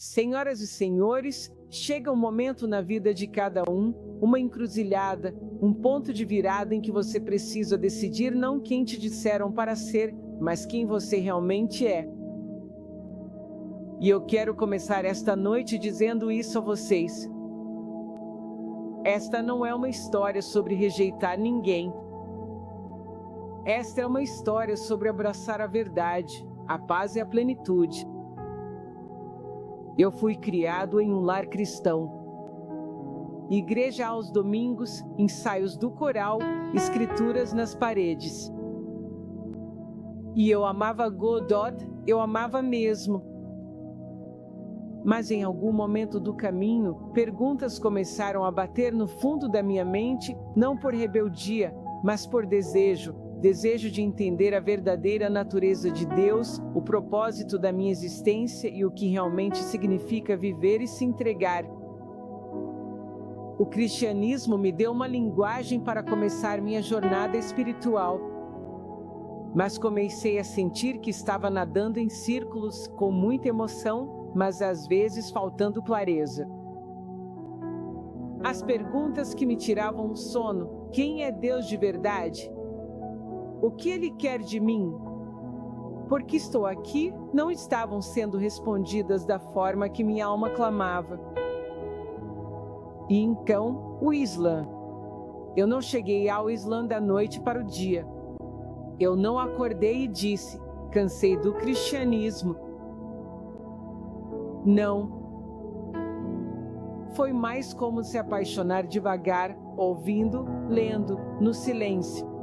Senhoras e senhores, chega um momento na vida de cada um, uma encruzilhada, um ponto de virada em que você precisa decidir não quem te disseram para ser, mas quem você realmente é. E eu quero começar esta noite dizendo isso a vocês. Esta não é uma história sobre rejeitar ninguém. Esta é uma história sobre abraçar a verdade, a paz e a plenitude. Eu fui criado em um lar cristão. Igreja aos domingos, ensaios do coral, escrituras nas paredes. E eu amava Godot, eu amava mesmo. Mas em algum momento do caminho, perguntas começaram a bater no fundo da minha mente, não por rebeldia, mas por desejo de entender a verdadeira natureza de Deus, o propósito da minha existência e o que realmente significa viver e se entregar. O cristianismo me deu uma linguagem para começar minha jornada espiritual. Mas comecei a sentir que estava nadando em círculos, com muita emoção, mas às vezes faltando clareza. As perguntas que me tiravam o sono: quem é Deus de verdade? O que Ele quer de mim? Por que estou aqui? Não estavam sendo respondidas da forma que minha alma clamava. E então, o Islã. Eu não cheguei ao Islã da noite para o dia. Eu não acordei e disse: cansei do cristianismo. Não. Foi mais como se apaixonar devagar, ouvindo, lendo, no silêncio.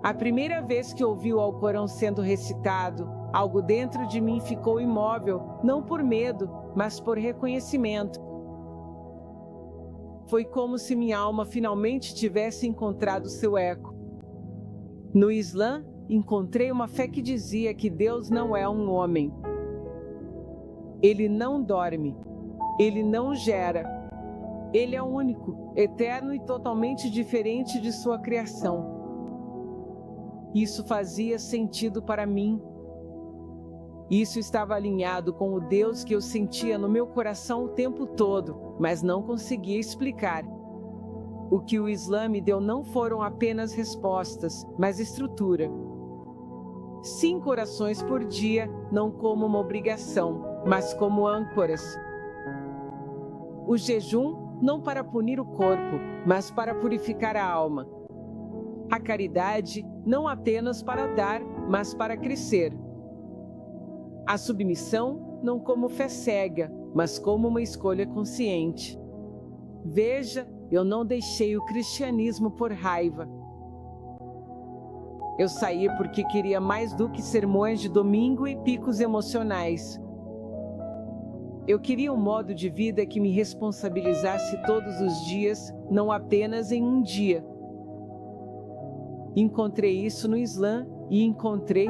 A primeira vez que ouvi o Alcorão sendo recitado, algo dentro de mim ficou imóvel, não por medo, mas por reconhecimento. Foi como se minha alma finalmente tivesse encontrado seu eco. No Islã, encontrei uma fé que dizia que Deus não é um homem. Ele não dorme. Ele não gera. Ele é único, eterno e totalmente diferente de sua criação. Isso fazia sentido para mim. Isso estava alinhado com o Deus que eu sentia no meu coração o tempo todo, mas não conseguia explicar. O que o Islã me deu não foram apenas respostas, mas estrutura. 5 orações por dia, não como uma obrigação, mas como âncoras. O jejum, não para punir o corpo, mas para purificar a alma. A caridade, não apenas para dar, mas para crescer. A submissão, não como fé cega, mas como uma escolha consciente. Veja, eu não deixei o cristianismo por raiva. Eu saí porque queria mais do que sermões de domingo e picos emocionais. Eu queria um modo de vida que me responsabilizasse todos os dias, não apenas em um dia. Encontrei isso no Islã e encontrei,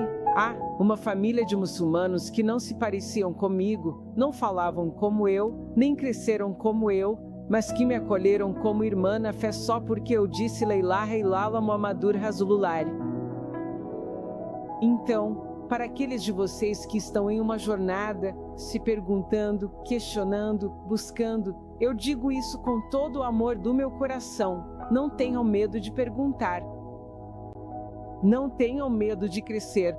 uma família de muçulmanos que não se pareciam comigo, não falavam como eu, nem cresceram como eu, mas que me acolheram como irmã na fé só porque eu disse La ilaha illallah Muhammadur Rasulullah. Então, para aqueles de vocês que estão em uma jornada, se perguntando, questionando, buscando, eu digo isso com todo o amor do meu coração: não tenham medo de perguntar. Não tenham medo de crescer.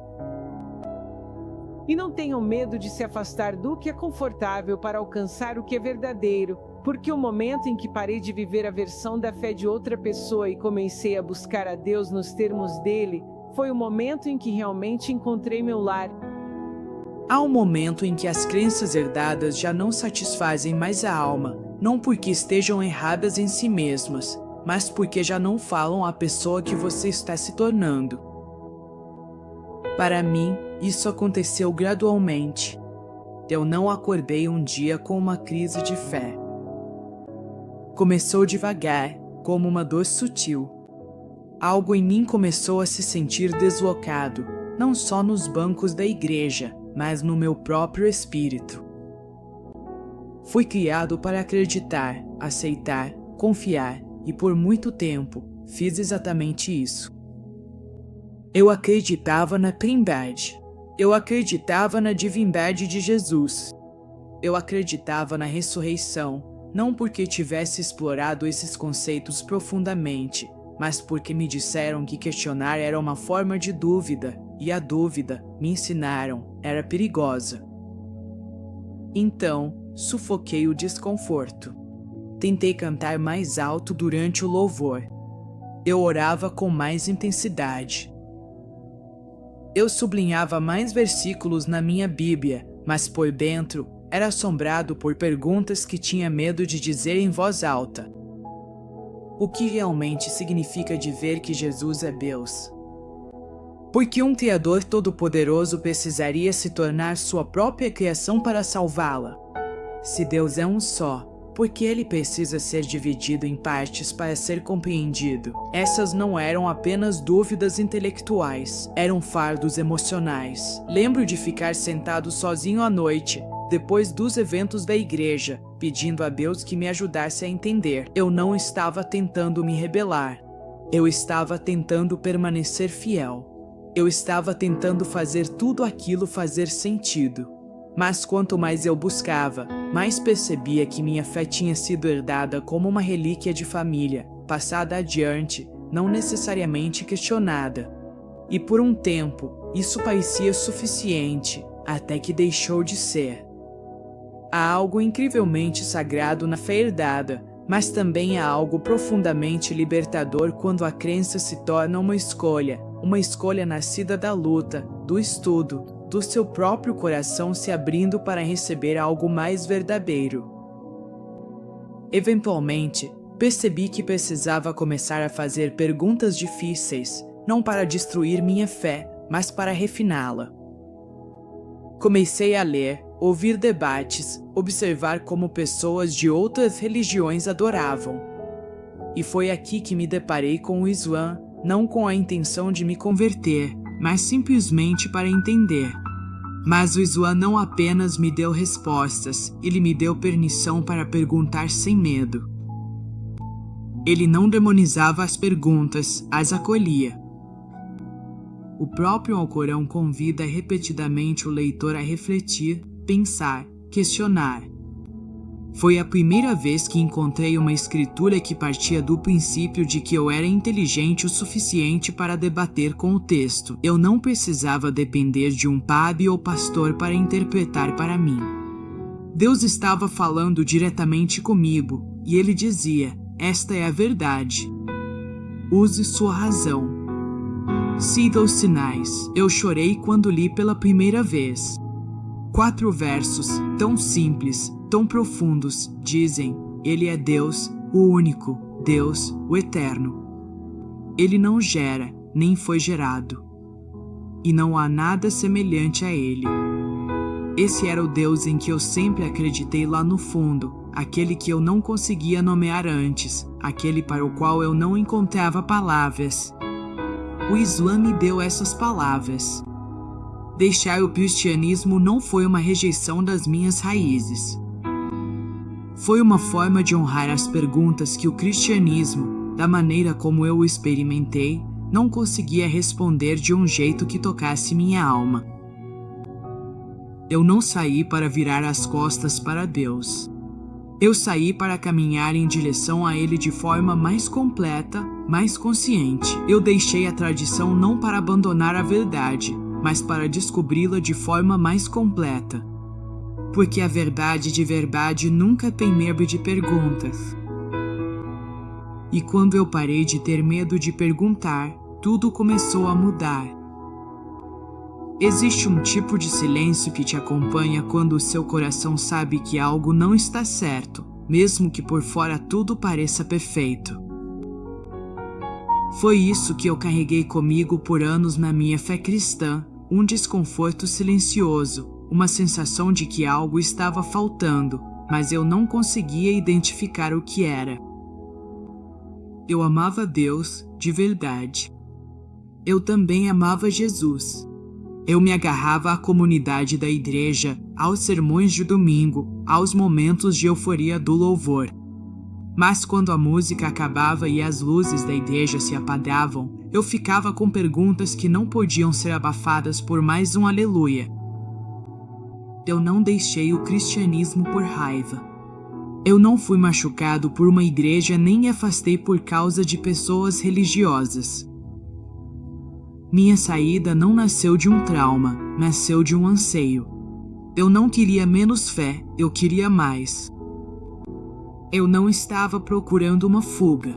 E não tenham medo de se afastar do que é confortável para alcançar o que é verdadeiro, porque o momento em que parei de viver a versão da fé de outra pessoa e comecei a buscar a Deus nos termos dele, foi o momento em que realmente encontrei meu lar. Há um momento em que as crenças herdadas já não satisfazem mais a alma, não porque estejam erradas em si mesmas, mas porque já não falam à pessoa que você está se tornando. Para mim, isso aconteceu gradualmente. Eu não acordei um dia com uma crise de fé. Começou devagar, como uma dor sutil. Algo em mim começou a se sentir deslocado, não só nos bancos da igreja, mas no meu próprio espírito. Fui criado para acreditar, aceitar, confiar, e por muito tempo, fiz exatamente isso. Eu acreditava na trindade. Eu acreditava na divindade de Jesus. Eu acreditava na ressurreição, não porque tivesse explorado esses conceitos profundamente, mas porque me disseram que questionar era uma forma de dúvida, e a dúvida, me ensinaram, era perigosa. Então, sufoquei o desconforto. Tentei cantar mais alto durante o louvor. Eu orava com mais intensidade. Eu sublinhava mais versículos na minha Bíblia, mas por dentro, era assombrado por perguntas que tinha medo de dizer em voz alta. O que realmente significa de ver que Jesus é Deus? Por que um Criador todo-poderoso precisaria se tornar sua própria criação para salvá-la? Se Deus é um só, por que ele precisa ser dividido em partes para ser compreendido? Essas não eram apenas dúvidas intelectuais, eram fardos emocionais. Lembro de ficar sentado sozinho à noite, depois dos eventos da igreja, pedindo a Deus que me ajudasse a entender. Eu não estava tentando me rebelar. Eu estava tentando permanecer fiel. Eu estava tentando fazer tudo aquilo fazer sentido. Mas quanto mais eu buscava, mais percebia que minha fé tinha sido herdada como uma relíquia de família, passada adiante, não necessariamente questionada. E por um tempo, isso parecia suficiente, até que deixou de ser. Há algo incrivelmente sagrado na fé herdada, mas também há algo profundamente libertador quando a crença se torna uma escolha nascida da luta, do estudo, do seu próprio coração se abrindo para receber algo mais verdadeiro. Eventualmente, percebi que precisava começar a fazer perguntas difíceis, não para destruir minha fé, mas para refiná-la. Comecei a ler, ouvir debates, observar como pessoas de outras religiões adoravam. E foi aqui que me deparei com o Islã, não com a intenção de me converter, mas simplesmente para entender. Mas o Islã não apenas me deu respostas, ele me deu permissão para perguntar sem medo. Ele não demonizava as perguntas, as acolhia. O próprio Alcorão convida repetidamente o leitor a refletir, pensar, questionar. Foi a primeira vez que encontrei uma escritura que partia do princípio de que eu era inteligente o suficiente para debater com o texto. Eu não precisava depender de um padre ou pastor para interpretar para mim. Deus estava falando diretamente comigo, e ele dizia: esta é a verdade. Use sua razão. Siga os sinais. Eu chorei quando li pela primeira vez. 4 versos, tão simples, tão profundos, dizem: Ele é Deus, o único, Deus, o eterno. Ele não gera, nem foi gerado. E não há nada semelhante a Ele. Esse era o Deus em que eu sempre acreditei lá no fundo, aquele que eu não conseguia nomear antes, aquele para o qual eu não encontrava palavras. O Islã me deu essas palavras. Deixar o cristianismo não foi uma rejeição das minhas raízes. Foi uma forma de honrar as perguntas que o cristianismo, da maneira como eu o experimentei, não conseguia responder de um jeito que tocasse minha alma. Eu não saí para virar as costas para Deus. Eu saí para caminhar em direção a Ele de forma mais completa, mais consciente. Eu deixei a tradição não para abandonar a verdade, mas para descobri-la de forma mais completa. Porque a verdade de verdade nunca tem medo de perguntas. E quando eu parei de ter medo de perguntar, tudo começou a mudar. Existe um tipo de silêncio que te acompanha quando o seu coração sabe que algo não está certo, mesmo que por fora tudo pareça perfeito. Foi isso que eu carreguei comigo por anos na minha fé cristã, um desconforto silencioso, uma sensação de que algo estava faltando, mas eu não conseguia identificar o que era. Eu amava Deus de verdade. Eu também amava Jesus. Eu me agarrava à comunidade da igreja, aos sermões de domingo, aos momentos de euforia do louvor. Mas quando a música acabava e as luzes da igreja se apagavam, eu ficava com perguntas que não podiam ser abafadas por mais um aleluia. Eu não deixei o cristianismo por raiva. Eu não fui machucado por uma igreja nem me afastei por causa de pessoas religiosas. Minha saída não nasceu de um trauma, nasceu de um anseio. Eu não queria menos fé, eu queria mais. Eu não estava procurando uma fuga.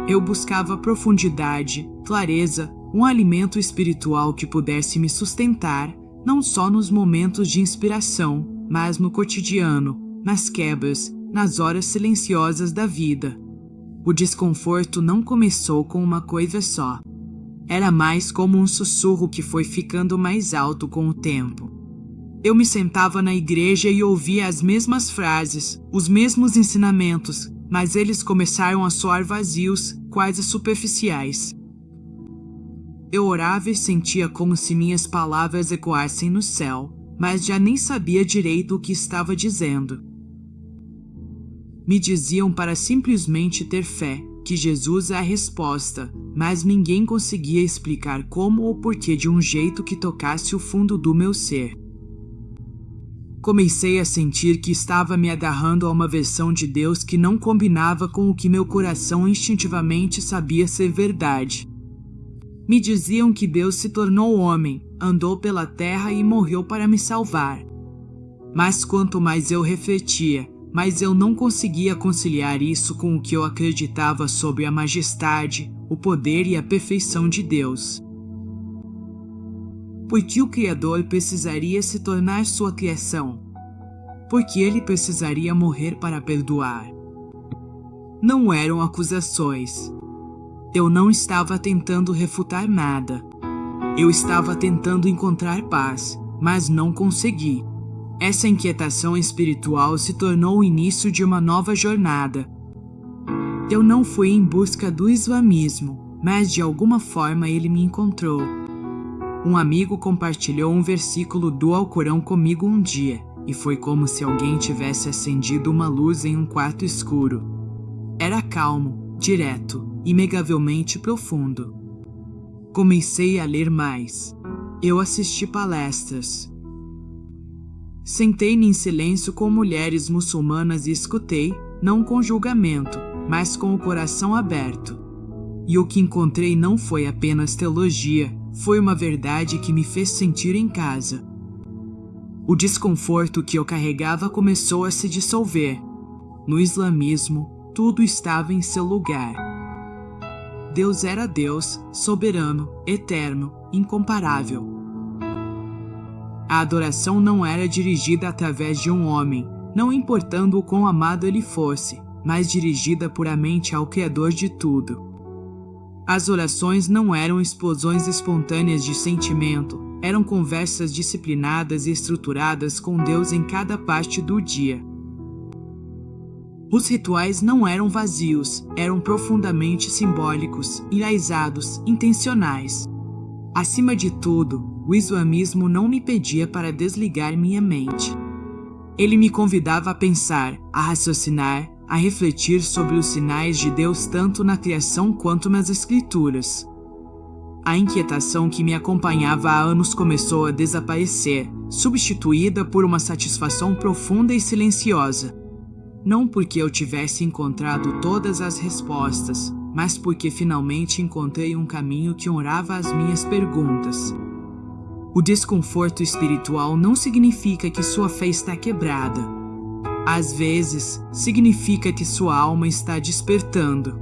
Eu buscava profundidade, clareza, um alimento espiritual que pudesse me sustentar, não só nos momentos de inspiração, mas no cotidiano, nas quebras, nas horas silenciosas da vida. O desconforto não começou com uma coisa só. Era mais como um sussurro que foi ficando mais alto com o tempo. Eu me sentava na igreja e ouvia as mesmas frases, os mesmos ensinamentos, mas eles começaram a soar vazios, quase superficiais. Eu orava e sentia como se minhas palavras ecoassem no céu, mas já nem sabia direito o que estava dizendo. Me diziam para simplesmente ter fé, que Jesus é a resposta, mas ninguém conseguia explicar como ou porquê de um jeito que tocasse o fundo do meu ser. Comecei a sentir que estava me agarrando a uma versão de Deus que não combinava com o que meu coração instintivamente sabia ser verdade. Me diziam que Deus se tornou homem, andou pela terra e morreu para me salvar. Mas quanto mais eu refletia, mas eu não conseguia conciliar isso com o que eu acreditava sobre a majestade, o poder e a perfeição de Deus. Por que o Criador precisaria se tornar sua criação? Por que ele precisaria morrer para perdoar? Não eram acusações. Eu não estava tentando refutar nada. Eu estava tentando encontrar paz, mas não consegui. Essa inquietação espiritual se tornou o início de uma nova jornada. Eu não fui em busca do islamismo, mas de alguma forma ele me encontrou. Um amigo compartilhou um versículo do Alcorão comigo um dia, e foi como se alguém tivesse acendido uma luz em um quarto escuro. Era calmo, direto, inegavelmente profundo. Comecei a ler mais. Eu assisti palestras. Sentei-me em silêncio com mulheres muçulmanas e escutei, não com julgamento, mas com o coração aberto. E o que encontrei não foi apenas teologia, foi uma verdade que me fez sentir em casa. O desconforto que eu carregava começou a se dissolver. No islamismo, tudo estava em seu lugar. Deus era Deus, soberano, eterno, incomparável. A adoração não era dirigida através de um homem, não importando o quão amado ele fosse, mas dirigida puramente ao Criador de tudo. As orações não eram explosões espontâneas de sentimento, eram conversas disciplinadas e estruturadas com Deus em cada parte do dia. Os rituais não eram vazios, eram profundamente simbólicos, enraizados, intencionais. Acima de tudo, o islamismo não me pedia para desligar minha mente. Ele me convidava a pensar, a raciocinar, a refletir sobre os sinais de Deus tanto na criação quanto nas escrituras. A inquietação que me acompanhava há anos começou a desaparecer, substituída por uma satisfação profunda e silenciosa. Não porque eu tivesse encontrado todas as respostas, mas porque finalmente encontrei um caminho que honrava as minhas perguntas. O desconforto espiritual não significa que sua fé está quebrada. Às vezes, significa que sua alma está despertando.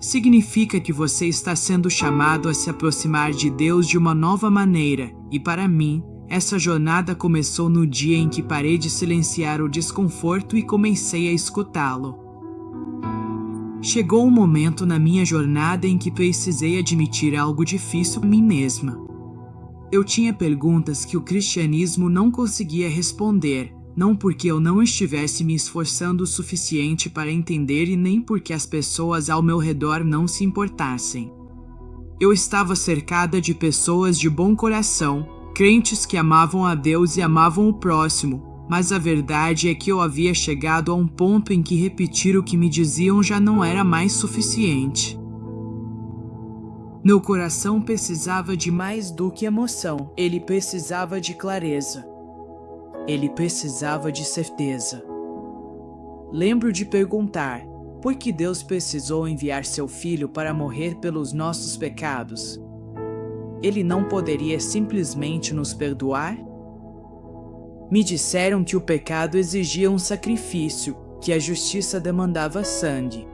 Significa que você está sendo chamado a se aproximar de Deus de uma nova maneira, e para mim, essa jornada começou no dia em que parei de silenciar o desconforto e comecei a escutá-lo. Chegou um momento na minha jornada em que precisei admitir algo difícil a mim mesma. Eu tinha perguntas que o cristianismo não conseguia responder, não porque eu não estivesse me esforçando o suficiente para entender e nem porque as pessoas ao meu redor não se importassem. Eu estava cercada de pessoas de bom coração, crentes que amavam a Deus e amavam o próximo, mas a verdade é que eu havia chegado a um ponto em que repetir o que me diziam já não era mais suficiente. Meu coração precisava de mais do que emoção, ele precisava de clareza. Ele precisava de certeza. Lembro de perguntar: por que Deus precisou enviar seu filho para morrer pelos nossos pecados? Ele não poderia simplesmente nos perdoar? Me disseram que o pecado exigia um sacrifício, que a justiça demandava sangue.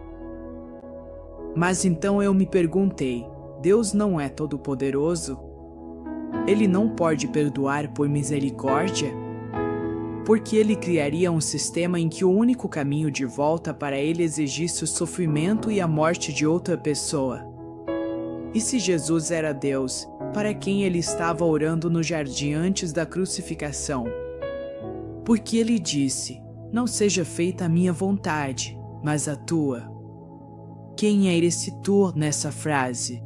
Mas então eu me perguntei: Deus não é todo-poderoso? Ele não pode perdoar por misericórdia? Porque ele criaria um sistema em que o único caminho de volta para ele exigisse o sofrimento e a morte de outra pessoa? E se Jesus era Deus, para quem ele estava orando no jardim antes da crucificação? Porque ele disse: não seja feita a minha vontade, mas a tua. Quem é esse tu nessa frase?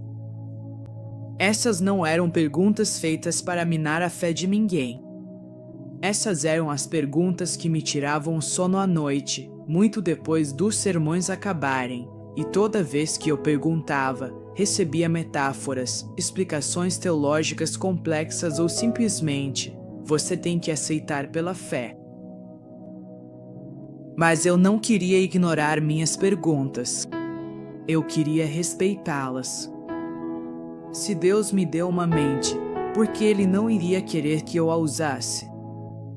Essas não eram perguntas feitas para minar a fé de ninguém. Essas eram as perguntas que me tiravam o sono à noite, muito depois dos sermões acabarem, e toda vez que eu perguntava, recebia metáforas, explicações teológicas complexas ou simplesmente: você tem que aceitar pela fé. Mas eu não queria ignorar minhas perguntas. Eu queria respeitá-las. Se Deus me deu uma mente, por que Ele não iria querer que eu a usasse?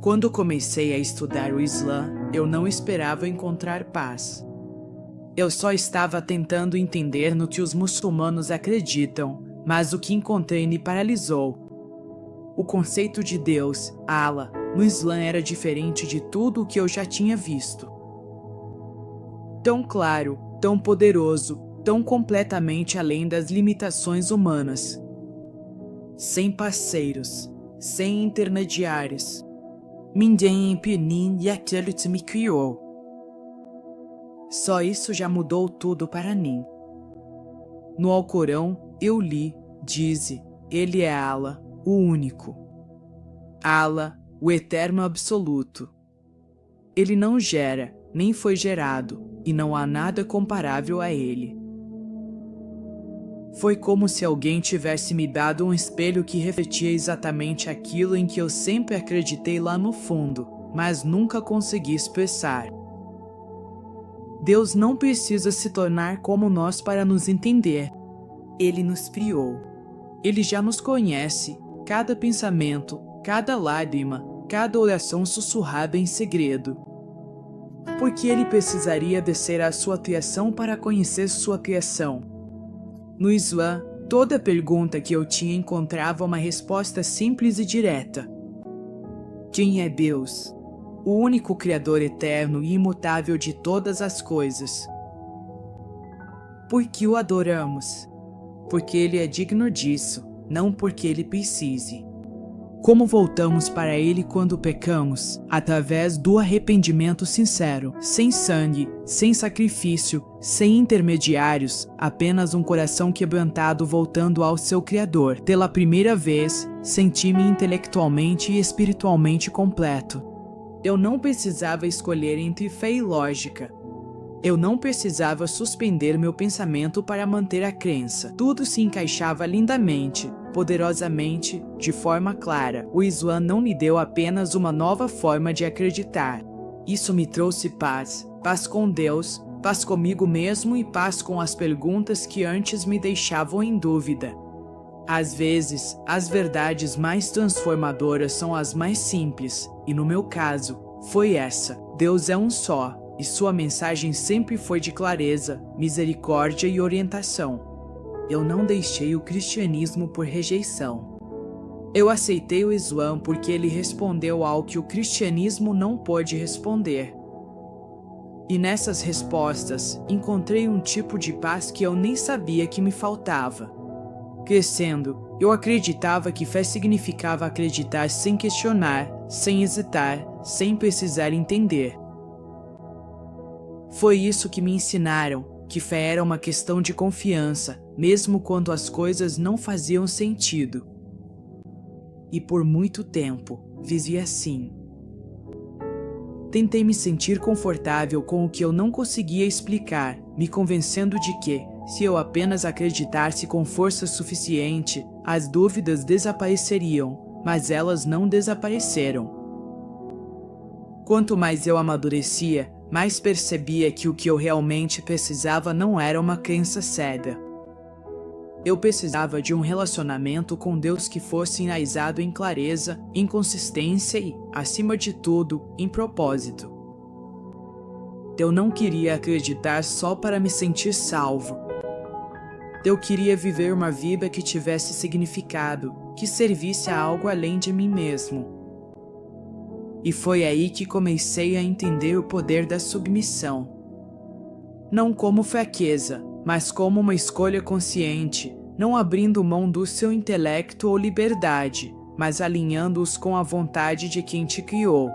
Quando comecei a estudar o Islã, eu não esperava encontrar paz. Eu só estava tentando entender no que os muçulmanos acreditam, mas o que encontrei me paralisou. O conceito de Deus, Allah, no Islã era diferente de tudo o que eu já tinha visto. Tão claro, tão poderoso, tão completamente além das limitações humanas. Sem parceiros, sem intermediários. Ninguém impediu e aquele que me criou. Só isso já mudou tudo para mim. No Alcorão, eu li, diz: Ele é Allah, o único. Allah, o eterno absoluto. Ele não gera, nem foi gerado, e não há nada comparável a ele. Foi como se alguém tivesse me dado um espelho que refletia exatamente aquilo em que eu sempre acreditei lá no fundo, mas nunca consegui expressar. Deus não precisa se tornar como nós para nos entender. Ele nos criou. Ele já nos conhece, cada pensamento, cada lágrima, cada oração sussurrada em segredo. Por que ele precisaria descer à sua criação para conhecer sua criação? No Islã, toda pergunta que eu tinha encontrava uma resposta simples e direta. Quem é Deus? O único Criador eterno e imutável de todas as coisas. Por que o adoramos? Porque ele é digno disso, não porque ele precise. Como voltamos para ele quando pecamos? Através do arrependimento sincero, sem sangue, sem sacrifício, sem intermediários, apenas um coração quebrantado voltando ao seu Criador. Pela primeira vez, senti-me intelectualmente e espiritualmente completo. Eu não precisava escolher entre fé e lógica. Eu não precisava suspender meu pensamento para manter a crença. Tudo se encaixava lindamente, poderosamente, de forma clara. O Islã não me deu apenas uma nova forma de acreditar. Isso me trouxe paz, paz com Deus, paz comigo mesmo e paz com as perguntas que antes me deixavam em dúvida. Às vezes, as verdades mais transformadoras são as mais simples, e no meu caso, foi essa: Deus é um só. E sua mensagem sempre foi de clareza, misericórdia e orientação. Eu não deixei o cristianismo por rejeição. Eu aceitei o Islã porque ele respondeu ao que o cristianismo não pôde responder. E nessas respostas, encontrei um tipo de paz que eu nem sabia que me faltava. Crescendo, eu acreditava que fé significava acreditar sem questionar, sem hesitar, sem precisar entender. Foi isso que me ensinaram, que fé era uma questão de confiança, mesmo quando as coisas não faziam sentido. E por muito tempo, vivi assim. Tentei me sentir confortável com o que eu não conseguia explicar, me convencendo de que, se eu apenas acreditasse com força suficiente, as dúvidas desapareceriam, mas elas não desapareceram. Quanto mais eu amadurecia, mais percebia que o que eu realmente precisava não era uma crença cega. Eu precisava de um relacionamento com Deus que fosse enraizado em clareza, em consistência e, acima de tudo, em propósito. Eu não queria acreditar só para me sentir salvo. Eu queria viver uma vida que tivesse significado, que servisse a algo além de mim mesmo. E foi aí que comecei a entender o poder da submissão. Não como fraqueza, mas como uma escolha consciente, não abrindo mão do seu intelecto ou liberdade, mas alinhando-os com a vontade de quem te criou.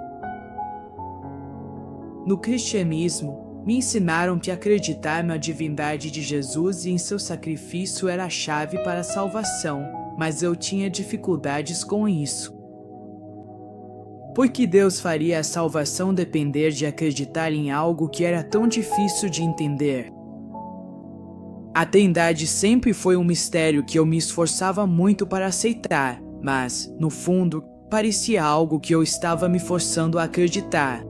No cristianismo, me ensinaram que acreditar na divindade de Jesus e em seu sacrifício era a chave para a salvação, mas eu tinha dificuldades com isso. Por que Deus faria a salvação depender de acreditar em algo que era tão difícil de entender? A Trindade sempre foi um mistério que eu me esforçava muito para aceitar, mas, no fundo, parecia algo que eu estava me forçando a acreditar.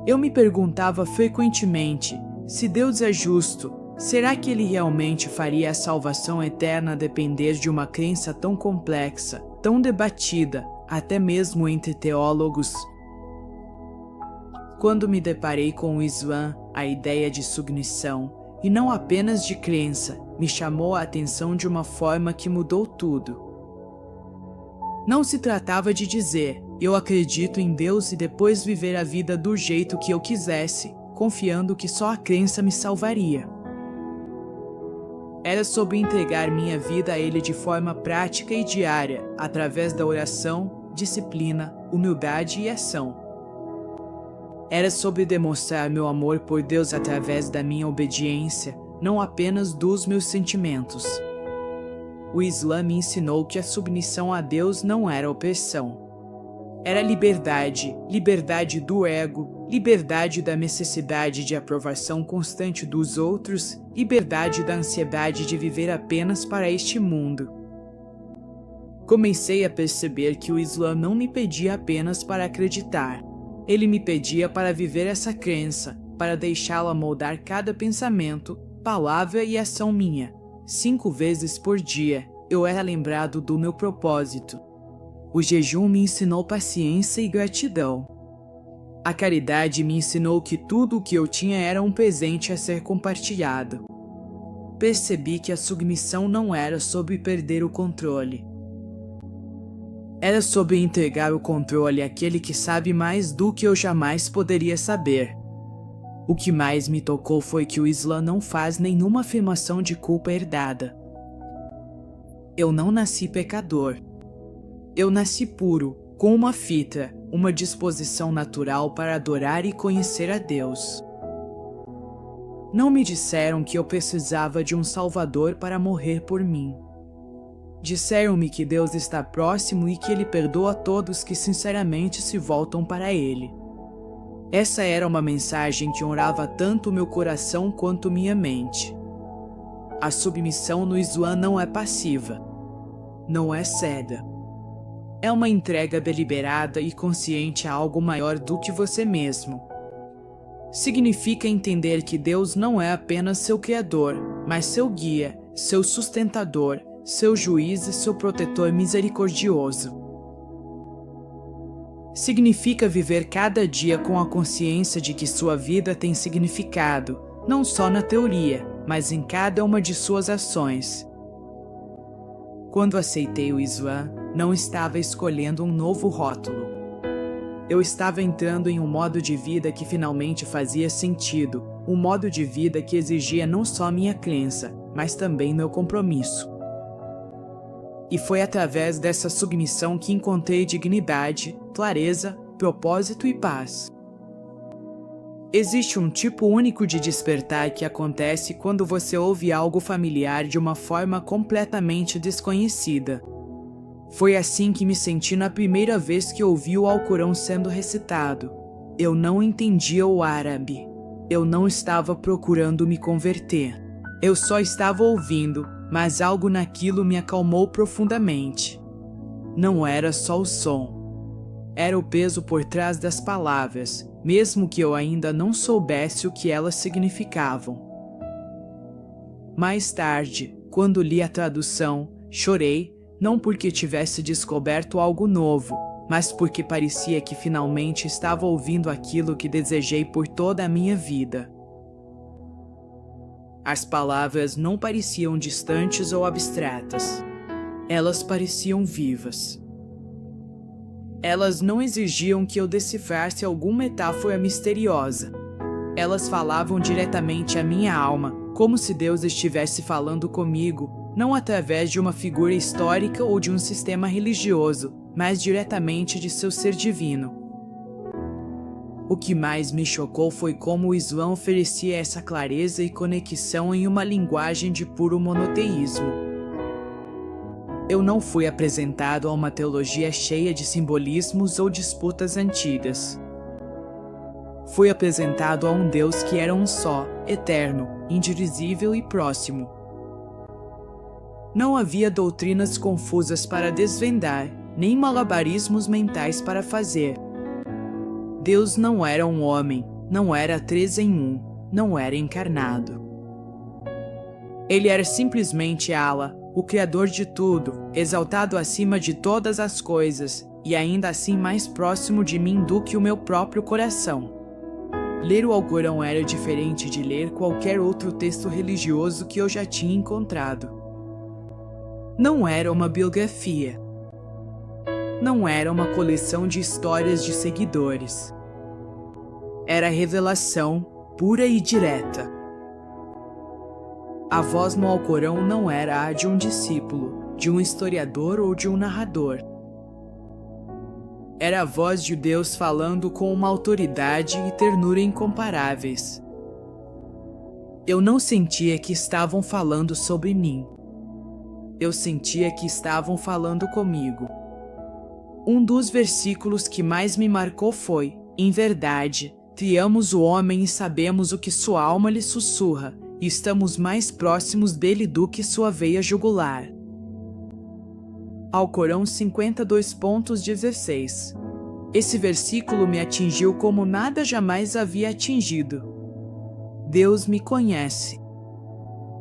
Eu me perguntava frequentemente, se Deus é justo, será que Ele realmente faria a salvação eterna depender de uma crença tão complexa, tão debatida, até mesmo entre teólogos? Quando me deparei com o Islã, a ideia de submissão, e não apenas de crença, me chamou a atenção de uma forma que mudou tudo. Não se tratava de dizer, eu acredito em Deus e depois viver a vida do jeito que eu quisesse, confiando que só a crença me salvaria. Era sobre entregar minha vida a Ele de forma prática e diária, através da oração, disciplina, humildade e ação. Era sobre demonstrar meu amor por Deus através da minha obediência, não apenas dos meus sentimentos. O Islã me ensinou que a submissão a Deus não era opressão. Era liberdade, liberdade do ego, liberdade da necessidade de aprovação constante dos outros, liberdade da ansiedade de viver apenas para este mundo. Comecei a perceber que o Islã não me pedia apenas para acreditar. Ele me pedia para viver essa crença, para deixá-la moldar cada pensamento, palavra e ação minha. 5 vezes por dia, eu era lembrado do meu propósito. O jejum me ensinou paciência e gratidão. A caridade me ensinou que tudo o que eu tinha era um presente a ser compartilhado. Percebi que a submissão não era sobre perder o controle. Era sobre entregar o controle àquele que sabe mais do que eu jamais poderia saber. O que mais me tocou foi que o Islã não faz nenhuma afirmação de culpa herdada. Eu não nasci pecador. Eu nasci puro, com uma fita, uma disposição natural para adorar e conhecer a Deus. Não me disseram que eu precisava de um Salvador para morrer por mim. Disseram-me que Deus está próximo e que Ele perdoa todos que sinceramente se voltam para Ele. Essa era uma mensagem que honrava tanto meu coração quanto minha mente. A submissão no Islã não é passiva. Não é cega. É uma entrega deliberada e consciente a algo maior do que você mesmo. Significa entender que Deus não é apenas seu Criador, mas seu guia, seu sustentador, seu juiz e seu protetor misericordioso. Significa viver cada dia com a consciência de que sua vida tem significado, não só na teoria, mas em cada uma de suas ações. Quando aceitei o Islã, não estava escolhendo um novo rótulo. Eu estava entrando em um modo de vida que finalmente fazia sentido, um modo de vida que exigia não só minha crença, mas também meu compromisso. E foi através dessa submissão que encontrei dignidade, clareza, propósito e paz. Existe um tipo único de despertar que acontece quando você ouve algo familiar de uma forma completamente desconhecida. Foi assim que me senti na primeira vez que ouvi o Alcorão sendo recitado. Eu não entendia o árabe. Eu não estava procurando me converter. Eu só estava ouvindo, mas algo naquilo me acalmou profundamente. Não era só o som. era o peso por trás das palavras, mesmo que eu ainda não soubesse o que elas significavam. Mais tarde, quando li a tradução, chorei, não porque tivesse descoberto algo novo, mas porque parecia que finalmente estava ouvindo aquilo que desejei por toda a minha vida. As palavras não pareciam distantes ou abstratas. Elas pareciam vivas. Elas não exigiam que eu decifrasse alguma metáfora misteriosa. Elas falavam diretamente à minha alma, como se Deus estivesse falando comigo, não através de uma figura histórica ou de um sistema religioso, mas diretamente de seu ser divino. O que mais me chocou foi como o Islã oferecia essa clareza e conexão em uma linguagem de puro monoteísmo. Eu não fui apresentado a uma teologia cheia de simbolismos ou disputas antigas. Fui apresentado a um Deus que era um só, eterno, indivisível e próximo. Não havia doutrinas confusas para desvendar, nem malabarismos mentais para fazer. Deus não era um homem, não era 3 em 1, não era encarnado. Ele era simplesmente Allah, o Criador de tudo, exaltado acima de todas as coisas, e ainda assim mais próximo de mim do que o meu próprio coração. Ler o Alcorão era diferente de ler qualquer outro texto religioso que eu já tinha encontrado. Não era uma biografia. Não era uma coleção de histórias de seguidores. Era revelação pura e direta. A voz no Alcorão não era a de um discípulo, de um historiador ou de um narrador. Era a voz de Deus falando com uma autoridade e ternura incomparáveis. Eu não sentia que estavam falando sobre mim. Eu sentia que estavam falando comigo. Um dos versículos que mais me marcou foi: em verdade, criamos o homem e sabemos o que sua alma lhe sussurra, e estamos mais próximos dele do que sua veia jugular. Alcorão 52.16. Esse versículo me atingiu como nada jamais havia atingido. Deus me conhece.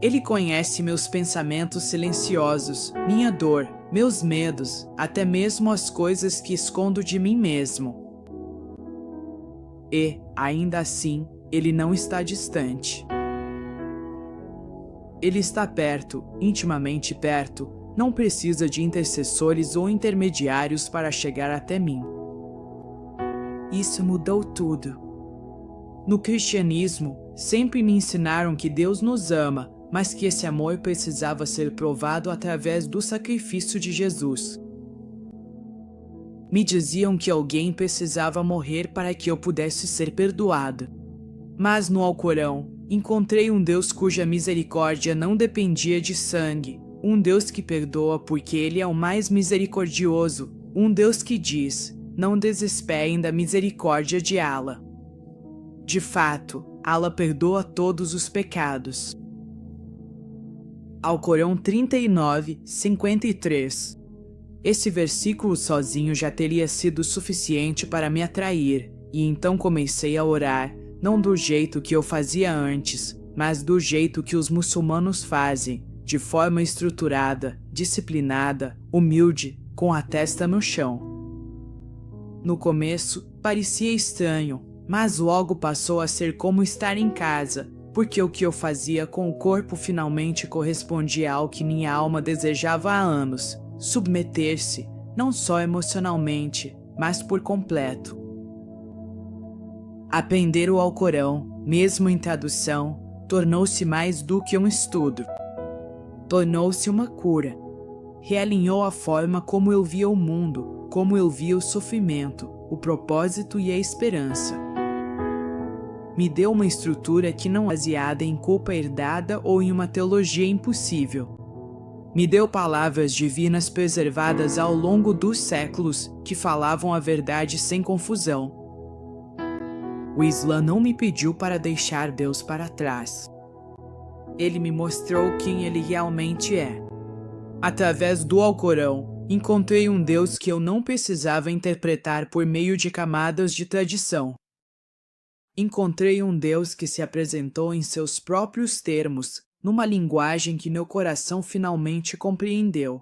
Ele conhece meus pensamentos silenciosos, minha dor, meus medos, até mesmo as coisas que escondo de mim mesmo. E, ainda assim, Ele não está distante. Ele está perto, intimamente perto, não precisa de intercessores ou intermediários para chegar até mim. Isso mudou tudo. No cristianismo, sempre me ensinaram que Deus nos ama, mas que esse amor precisava ser provado através do sacrifício de Jesus. Me diziam que alguém precisava morrer para que eu pudesse ser perdoado. Mas no Alcorão, encontrei um Deus cuja misericórdia não dependia de sangue, um Deus que perdoa porque Ele é o mais misericordioso, um Deus que diz: não desesperem da misericórdia de Allah. De fato, Allah perdoa todos os pecados. Alcorão 39:53. Esse versículo sozinho já teria sido suficiente para me atrair, e então comecei a orar, não do jeito que eu fazia antes, mas do jeito que os muçulmanos fazem, de forma estruturada, disciplinada, humilde, com a testa no chão. No começo, parecia estranho, mas logo passou a ser como estar em casa, porque o que eu fazia com o corpo finalmente correspondia ao que minha alma desejava há anos: submeter-se, não só emocionalmente, mas por completo. Aprender o Alcorão, mesmo em tradução, tornou-se mais do que um estudo. Tornou-se uma cura. Realinhou a forma como eu via o mundo, como eu via o sofrimento, o propósito e a esperança. Me deu uma estrutura que não é baseada em culpa herdada ou em uma teologia impossível. Me deu palavras divinas preservadas ao longo dos séculos que falavam a verdade sem confusão. O Islã não me pediu para deixar Deus para trás. Ele me mostrou quem Ele realmente é. Através do Alcorão, Encontrei um Deus que eu não precisava interpretar por meio de camadas de tradição. Encontrei um Deus que se apresentou em seus próprios termos, numa linguagem que meu coração finalmente compreendeu.